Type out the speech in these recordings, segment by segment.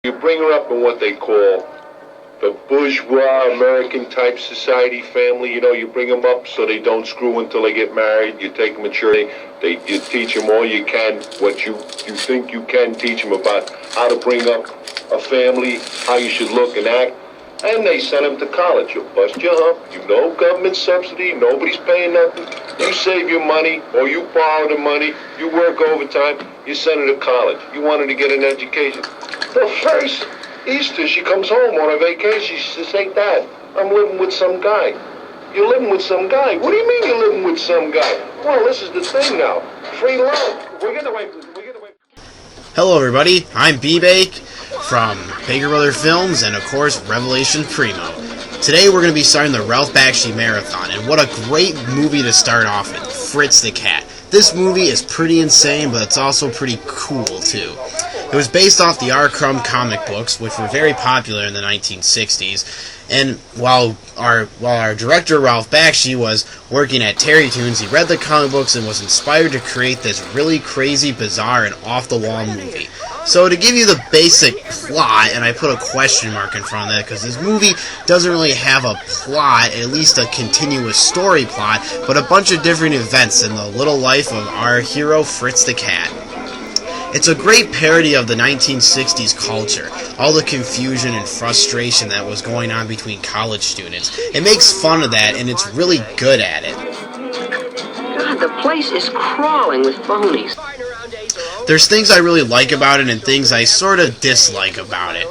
You bring her up in what they call the bourgeois American type society family. You know, you bring them up so they don't screw until they get married. You take them to church. You teach them all you can, what you think you can teach them about how to bring up a family, how you should look and act. And they send them to college. You'll bust your hump. You know, government subsidy. Nobody's paying nothing. You save your money or you borrow the money. You work overtime. You send her to college. You want her to get an education. The first Easter, she comes home on a vacation. She says, "Hey, Dad, I'm living with some guy." "You're living with some guy? What do you mean you're living with some guy?" "Well, this is the thing now. Free love. We're getting away from... Hello everybody, I'm B-Bake from Baker Brother Films and of course Revelation Primo. Today we're going to be starting the Ralph Bakshi Marathon, and what a great movie to start off with, Fritz the Cat. This movie is pretty insane, but it's also pretty cool too. It was based off the R. Crumb comic books, which were very popular in the 1960s, and while our director Ralph Bakshi was working at Terry Toons, he read the comic books and was inspired to create this really crazy, bizarre, and off-the-wall movie. So to give you the basic plot, and I put a question mark in front of that because this movie doesn't really have a plot, at least a continuous story plot, but a bunch of different events in the little life of our hero Fritz the Cat. It's a great parody of the 1960s culture, all the confusion and frustration that was going on between college students. It makes fun of that, and it's really good at it. God, the place is crawling with phonies. There's things I really like about it and things I sort of dislike about it.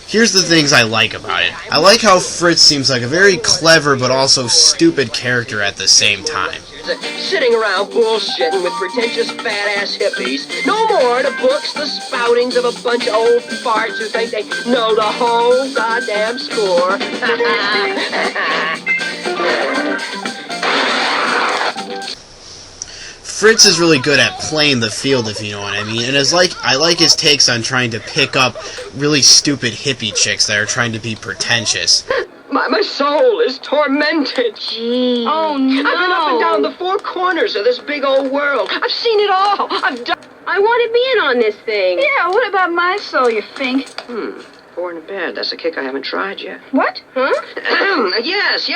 Here's the things I like about it. I like how Fritz seems like a very clever but also stupid character at the same time. Sitting around bullshitting with pretentious fat-ass hippies. No more the books, the spoutings of a bunch of old farts who think they know the whole goddamn score. Fritz is really good at playing the field, if you know what I mean, and I like his takes on trying to pick up really stupid hippie chicks that are trying to be pretentious. My soul is tormented. Gee. Oh, no. I've been up and down the four corners of this big old world. I've seen it all. I've done... I want to be in on this thing. Yeah, what about my soul, you fink? 4 in a bed. That's a kick I haven't tried yet. What? Huh? Yes.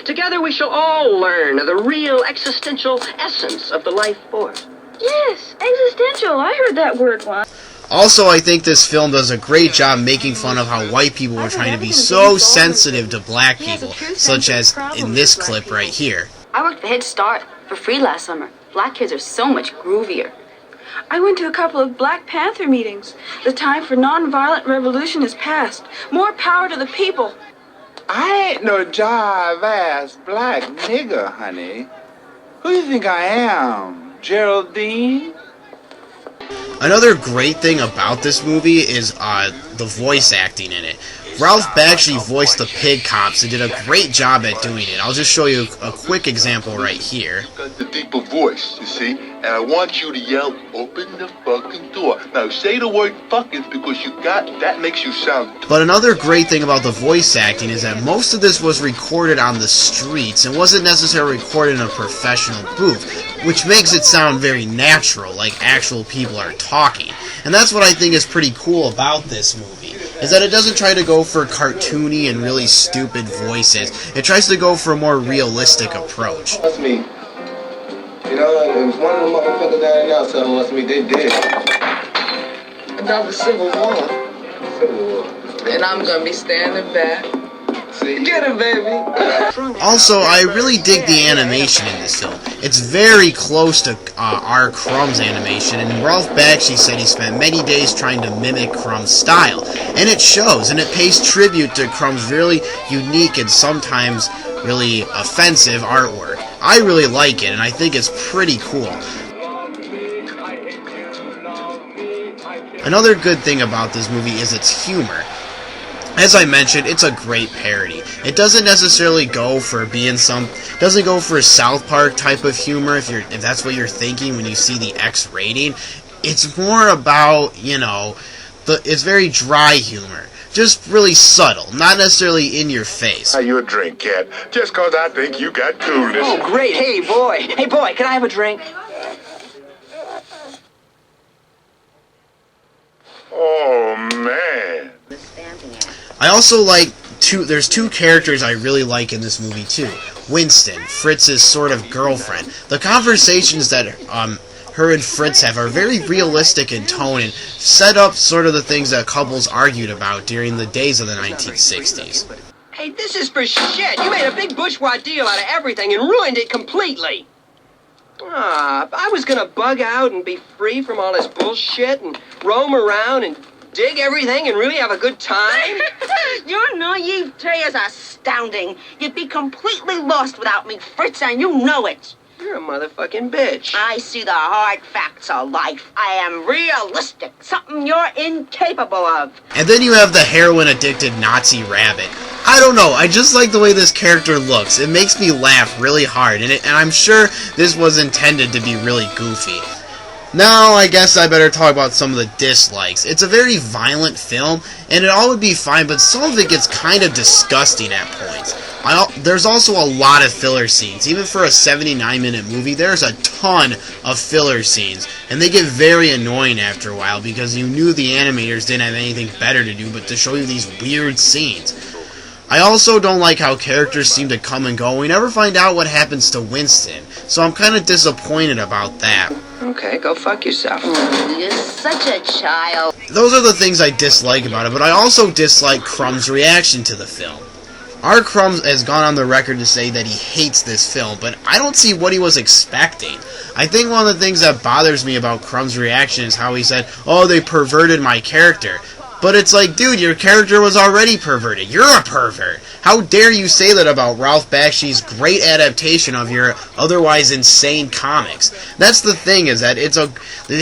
Together we shall all learn the real existential essence of the life force. Yes, existential. I heard that word once. Also, I think this film does a great job making fun of how white people were trying to be so sensitive to black people, such as in this clip right here. I worked for Head Start for free last summer. Black kids are so much groovier. I went to a couple of Black Panther meetings. The time for nonviolent revolution is past. More power to the people. I ain't no jive-ass black nigger, honey. Who do you think I am, Geraldine? Another great thing about this movie is the voice acting in it. Ralph Bakshi voiced the pig cops and did a great job at doing it. I'll just show you a quick example right here. Got the deeper voice, you see? And I want you to yell, "Open the fucking door." Now say the word fucking because that makes you sound... But another great thing about the voice acting is that most of this was recorded on the streets and wasn't necessarily recorded in a professional booth, which makes it sound very natural, like actual people are talking. And that's what I think is pretty cool about this movie, is that it doesn't try to go for cartoony and really stupid voices. It tries to go for a more realistic approach. That's me. You know, it was one of the motherfuckers down there telling us they did. About the Civil War. Civil War. And I'm gonna be standing back. See? Get him, baby. Also, I really dig the animation in this film. It's very close to R. Crumb's animation, and Ralph Bakshi said he spent many days trying to mimic Crumb's style. And it shows, and it pays tribute to Crumb's really unique and sometimes really offensive artwork. I really like it, and I think it's pretty cool. Another good thing about this movie is its humor. As I mentioned, it's a great parody. It doesn't necessarily go for doesn't go for a South Park type of humor if that's what you're thinking when you see the X rating. It's more about, it's very dry humor. Just really subtle, not necessarily in your face. How you a drink, cat? Just 'cause I think you got coolness. Oh, great. Hey, boy, can I have a drink? Oh, man. I also like there's two characters I really like in this movie too. Winston, Fritz's sort of girlfriend. The conversations that her and Fritz have are very realistic in tone and set up sort of the things that couples argued about during the days of the 1960s. Hey, this is for shit. You made a big bourgeois deal out of everything and ruined it completely. I was gonna bug out and be free from all this bullshit and roam around and dig everything and really have a good time. Your naivete is astounding. You'd be completely lost without me, Fritz, and you know it. You're a motherfucking bitch. I see the hard facts of life. I am realistic, something you're incapable of. And then you have the heroin-addicted Nazi rabbit. I don't know, I just like the way this character looks. It makes me laugh really hard, and I'm sure this was intended to be really goofy. Now, I guess I better talk about some of the dislikes. It's a very violent film, and it all would be fine, but some of it gets kind of disgusting at points. There's also a lot of filler scenes. Even for a 79-minute movie, there's a ton of filler scenes, and they get very annoying after a while because you knew the animators didn't have anything better to do but to show you these weird scenes. I also don't like how characters seem to come and go. We never find out what happens to Winston, so I'm kind of disappointed about that. Okay, go fuck yourself. You're such a child. Those are the things I dislike about it, but I also dislike Crumb's reaction to the film. R. Crumb has gone on the record to say that he hates this film, but I don't see what he was expecting. I think one of the things that bothers me about Crumb's reaction is how he said, "Oh, they perverted my character." But it's like, dude, your character was already perverted. You're a pervert. How dare you say that about Ralph Bakshi's great adaptation of your otherwise insane comics? That's the thing, is that it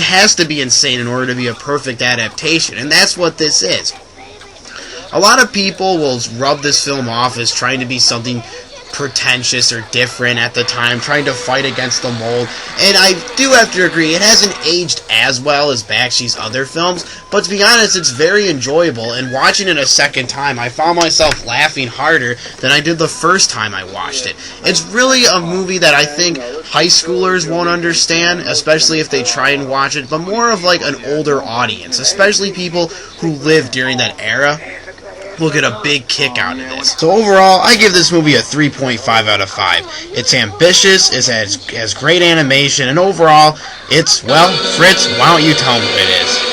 has to be insane in order to be a perfect adaptation, and that's what this is. A lot of people will rub this film off as trying to be something pretentious or different at the time, trying to fight against the mold, and I do have to agree, it hasn't aged as well as Bakshi's other films, but to be honest, it's very enjoyable, and watching it a second time, I found myself laughing harder than I did the first time I watched it. It's really a movie that I think high schoolers won't understand, especially if they try and watch it, but more of like an older audience, especially people who lived during that era, will get a big kick out of this. So overall, I give this movie a 3.5 out of 5. It's ambitious, it has great animation, and overall, it's, well, Fritz, why don't you tell me what it is?